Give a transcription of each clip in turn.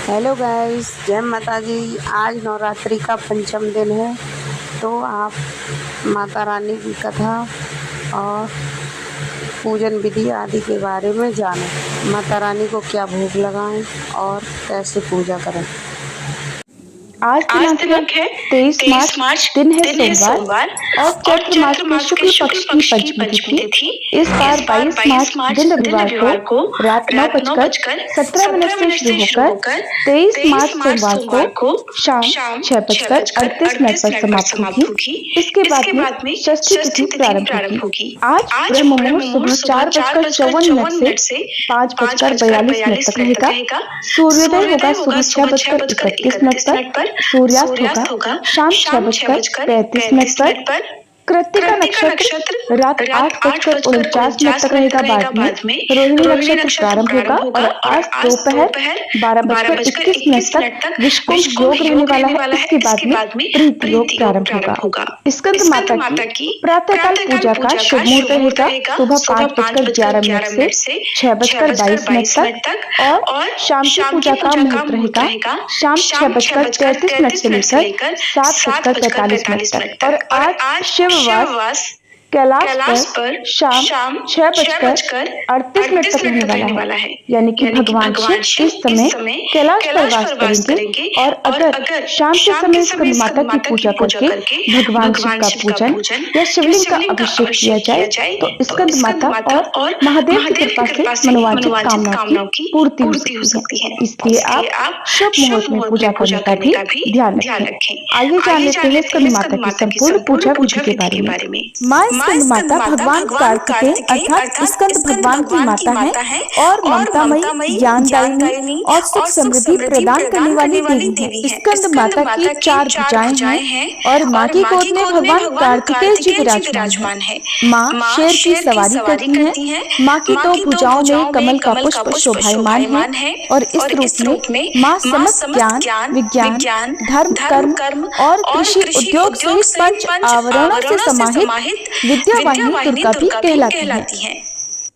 Hello guys, जय माता जी। आज नवरात्रि का पंचम दिन है, तो आप माता रानी की कथा और पूजन विधि आदि के बारे में जानें। माता रानी को क्या भोग लगाएं और कैसे पूजा करें। आज दिनांक है 23 मार्च, दिन है सोमवार और चैत्र मास के शुक्ल पक्ष की पंचमी तिथि। इस बार 22 मार्च दिन रविवार को रात 9:17 से शुरू होकर 23 मार्च सोमवार को शाम 6:38 पर समाप्त होगी। इसके बाद में षष्ठी तिथि प्रारंभ होगी। आज ब्रह्म मुहूर्त सुबह 4:54 से 5:42 तक रहेगा। सूर्योदय होगा सुबह 6:31 पर। सूर्यास्त होगा शाम 6:35 पर। कृत्तिका नक्षत्र रात 8:49 तक रहेगा। बाद में रोहिणी नक्षत्र प्रारंभ होगा और आज दोपहर 12:21 तक विषुकुंभ योग रहने वाला है। इसके बाद में प्रीति योग प्रारंभ होगा। स्कंद माता की प्रातःकाल पूजा का शुभ मुहूर्त रहेगा सुबह 5:11 से 6:22 तक और शाम की पूजा का मुहूर्त रहेगा शाम 6:33 से लेकर 7:45 तक। और आज शिववास कैलाश पर शाम 6:38 तक रहने वाला है। यानी कि भगवान शिव इस समय कैलाश पर वास करेंगे। और अगर शाम के समय स्कंद माता की पूजा करके भगवान शिव का पूजन या शिवलिंग का अभिषेक किया जाए तो स्कंद माता और महादेव की कृपा से मनोवांछित कामनाओं की पूर्ति हो सकती है। इसलिए आप शुभ मुहूर्त में पूजा करने का भी ध्यान रखें। आइए जान लेते हैं स्कंद माता की संपूर्ण पूजा विधि के बारे में। माँ स्कंद माता भगवान कार्तिकेय अर्थात स्कंद भगवान की माता है और ममतामयी, ज्ञानदायिनी और सुख समृद्धि प्रदान करने वाली देवी है। स्कंद माता की 4 भुजाएं हैं और माँ की गोद में भगवान कार्तिकेय जी विराजमान है। माँ शेर की सवारी करती है। माँ की 2 भुजाओं में कमल का पुष्प शोभायमान है और इस रूप में माँ समस्त ज्ञान, विज्ञान, धर्म, कर्म और कृषि उद्योग सहित 5 आवरणों से समाहित विद्यावाहिनी दुर्गा भी कहलाती है।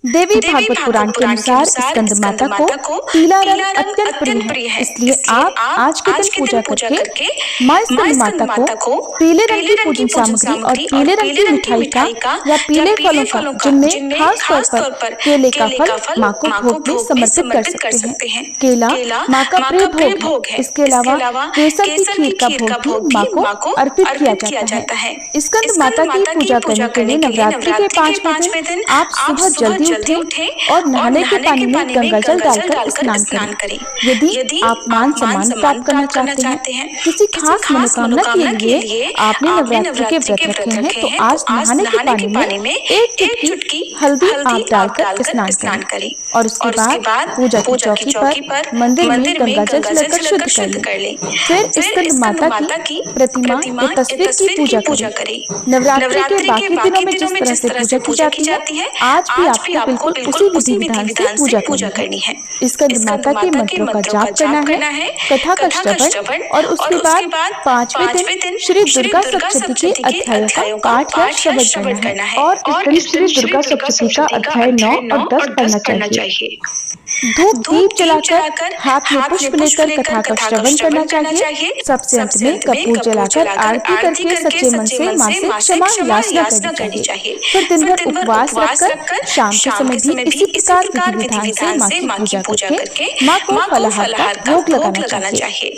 देवी भागवत पुराण के अनुसार स्कंद माता को पीला रंग अत्यंत प्रिय है। इसलिए आप आज के दिन पूजा करके माँ स्कंद माता को पीले रंग की पूजन सामग्री और पीले रंग की मिठाई का या पीले फलों का, जिनमें खास तौर पर केले का फल माँ को भोग में समर्पित कर सकते हैं। केला माँ का प्रिय भोग है। इसके अलावा केसर की खीर का भोग भी माँ को अर्पित किया जाता है। स्कंद माता की पूजा करने के लिए नवरात्रि के 5वें दिन आप सुबह जल्दी उठें और नहाने के पानी में गंगा जल डालकर स्नान करें। यदि आप मान सम्मान प्राप्त करना चाहते हैं, किसी खास मनोकामना के लिए आपने नवरात्रि के व्रत रखे हैं, तो आज नहाने के पानी में 1 चुटकी हल्दी आप डालकर स्नान करें। और उसके बाद पूजा की चौकी पर मंदिर में गंगा जल चढ़ाकर शुद्ध कर लें। फिर स्कंद माता की प्रतिमा या तस्वीर की पूजा करें। नवरात्रि के बाकी दिनों में जिस तरह से पूजा की जाती है, आज भी आपको बिल्कुल उसी विधि विधान से पूजा करनी है। स्कंद माता के मंत्रों का जाप करना है, कथा का श्रवण और उसके बाद 5वें दिन श्री दुर्गा सप्तशती के अध्यायों का पाठ या श्रवण करना है। और इस दिन श्री दुर्गा सप्तशती का अध्याय 9 और 10 पढ़ना चाहिए। धूप दीप जलाकर हाथ में पुष्प लेकर कथा का श्रवण करना चाहिए। सबसे अंत में कपूर जलाकर आरती करके सच्चे मन से माँ से क्षमा याचना करनी चाहिए। फिर दिन भर उपवास रखकर शाम के समय भी इसी प्रकार विधि विधान से माँ की पूजा करके माँ को फलाहार का भोग लगाना चाहिए।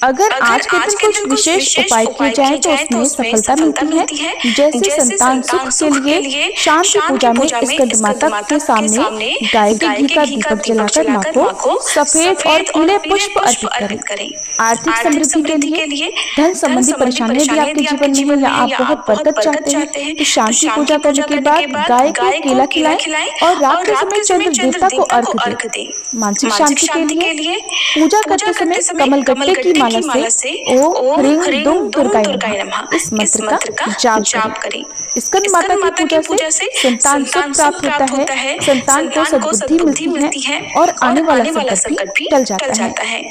अगर आज के दिन कुछ विशेष उपाय किए जाए तो उसमें सफलता मिलती है। जैसे संतान सुख के लिए शाम की पूजा में स्कंद माता के सामने गाय के घी का दीपक जलाकर माँ को सफेद और पीले पुष्प अर्पित करें। आर्थिक समृद्धि के लिए धन संबंधी परेशानियां भी आपके जीवन में है या आप बहुत बरकत चाहते हैं, तो शाम की पूजा करने के बाद गाय को केला खिलाएं और रात के समय चंद्र देवता को अर्घ दें। मानसिक शांति के लिए पूजा करते समय कमल गट्टे की माला से ओम ह्रीं दुम दुर्गाय नमः इस मंत्र का जाप करें। स्कंद माता की पूजा से संतान सुख प्राप्त होता है, संतान को सद्बुद्धि मिलती है और आने वाला संकट भी टल जाता है।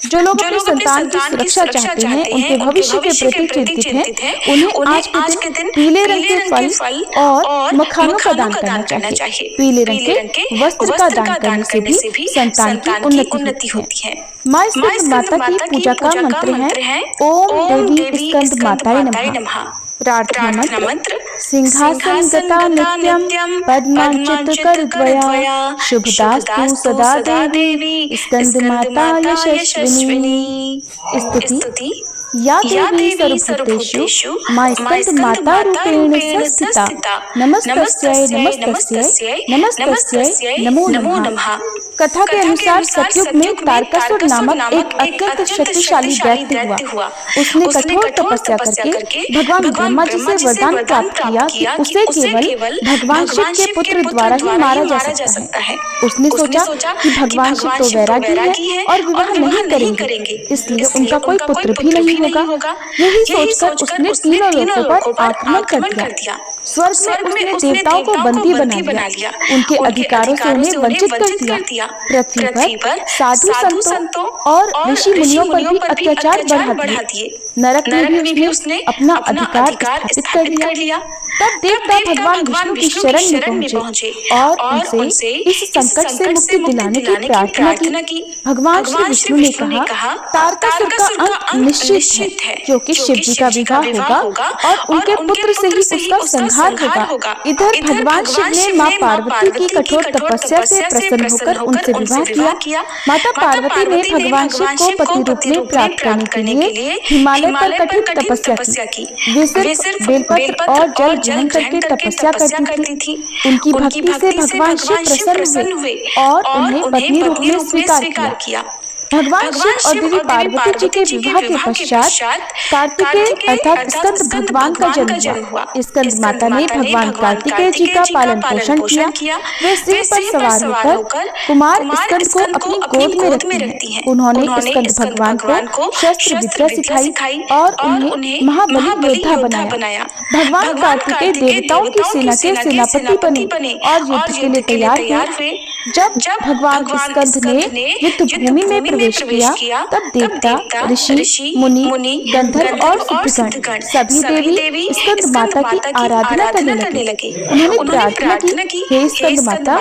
जो लोग अपनी संतान की सुरक्षा चाहते हैं, उनके भविष्य के प्रति चिंतित हैं, उन्हें आज के दिन पीले रंग के फल और मखानों का दान करना चाहिए। पीले रंग के वस्त्र का दान करने से भी संतान की उन्नति होती है। माँ स्कंद माता की पूजा का मंत्र है ओम देवी स्कंद माताय नमः। प्रार्थना मंत्र सिंहासन गता नित्यम पद्मांचित करद्वया शुभदास्तु सदा देवी स्कंद माता यशस्विनी। स्तुति या देवी सर्वभूतेषु माँ स्कंद माता रूपेण संस्थिता नमस्तस्यै नमस्तस्यै नमस्तस्यै नमो नमः। कथा के अनुसार सतयुग में तारकासुर नामक एक अत्यंत शक्तिशाली दैत्य हुआ। उसने कठोर तपस्या करके भगवान ब्रह्मा जी से वरदान प्राप्त किया कि उसे केवल भगवान शिव के पुत्र द्वारा ही मारा जा सकता है। उसने सोचा कि भगवान शिव तो वैरागी है और विवाह नहीं करेंगे, इसलिए उनका कोई पुत्र भी नहीं होगा। यही सोचकर उसने तीनों लोकों पर आक्रमण कर दिया। स्वर्ग में उसने देवताओं को बंदी बना लिया, उनके अधिकारों से उन्हें वंचित कर दिया। पृथ्वी पर साधु संतों और ऋषि मुनियों पर भी अत्याचार बढ़ा दिए। नरक में भी उसने अपना अधिकार स्थापित कर लिया। तब देवता भगवान विष्णु की शरण में पहुंचे और उनसे इस संकट से मुक्ति दिलाने की प्रार्थना की। भगवान श्री विष्णु ने कहा, तारकासुर का अंत निश्चित है, क्योंकि शिव जी का विवाह होगा और उनके पुत्र से ही उसका संहार होगा। इधर भगवान शिव ने माँ पार्वती की कठोर तपस्या से प्रसन्न होकर उनसे विवाह किया। माता पार्वती ने भगवान शिव को पति रूप में प्राप्त करने के लिए हिमालय पर कठिन तपस्या की। वे सिर्फ बेलपत्र और जल ग्रहण करके तपस्या करती थी। उनकी भक्ति से भगवान शिव प्रसन्न हुए और उन्हें पत्नी रूप में स्वीकार किया। भगवान शिव और देवी पार्वती जी के विवाह के पश्चात कार्तिकेय अर्थात स्कंद भगवान का जन्म हुआ। स्कंद माता ने भगवान कार्तिकेय जी का पालन पोषण किया। वे सिंह पर सवार होकर कुमार स्कंद को अपनी गोद में रखती हैं। उन्होंने स्कंद भगवान को शस्त्र विद्या सिखाई और उन्हें महाबली योद्धा बनाया। भगवान कार्तिकेय देवताओं की सेना के सेनापति बने और युद्ध के लिए तैयार हुए। जब भगवान स्कंद ने युद्ध भूमि में प्रवेश किया, तब देवता, ऋषि, मुनि, गंधर्व और सिद्धगण सभी देवी स्कंद माता की आराधना करने लगे। उन्होंने प्रार्थना की, हे स्कंद माता,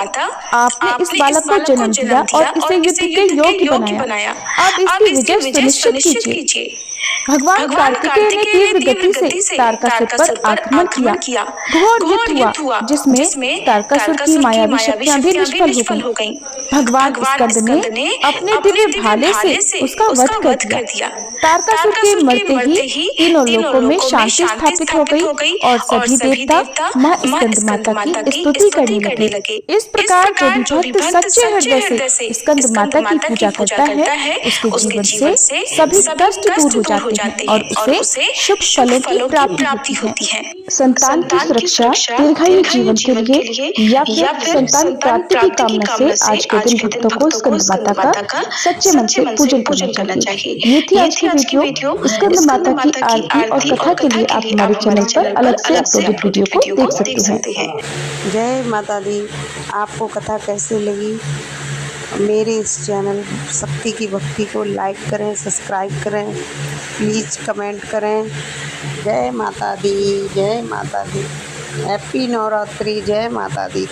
आपने इस बालक को जन्म दिया और इसे युद्ध के योग्य बनाया। आप इसकी विजय सुनिश्चित कीजिए। भगवान कार्तिकेय ने तीव्र गति से तारकासुर पर आक्रमण किया। घोर युद्ध हुआ, जिसमें तारकासुर की मायावी शक्तियां भी निष्फल हो गईं। भगवान स्कंद ने अपने दिव्य भाले से उसका वध कर दिया। तारकासुर के मरते ही तीनों लोकों में शांति स्थापित हो गई और सभी देवता माँ स्कंद माता की स्तुति करने लगे। इस प्रकार जो भी भक्त सच्चे हृदय से स्कंद माता की पूजा करता है, उसके जीवन से सभी कष्ट दूर हो जाते हैं और उसे शुभ फलों की प्राप्ति होती है। संतान की सुरक्षा, दीर्घायु जीवन के लिए या फिर संतान प्राप्ति की कामना से आज के दिन भक्तों को स्कंद माता का सच्चे मन से पूजन करना चाहिए। ये थी आज की वीडियो। स्कंद माता की आरती और कथा के लिए आप हमारे चैनल पर अलग से अपलोडेड वीडियो को देख सकते हैं। जय माता दी। आपको कथा कैसी लगी? मेरे इस चैनल शक्ति की भक्ति को लाइक करें, सब्सक्राइब करें, प्लीज़ कमेंट करें। जय माता दी, जय माता दी। हैप्पी नवरात्रि। जय माता दी।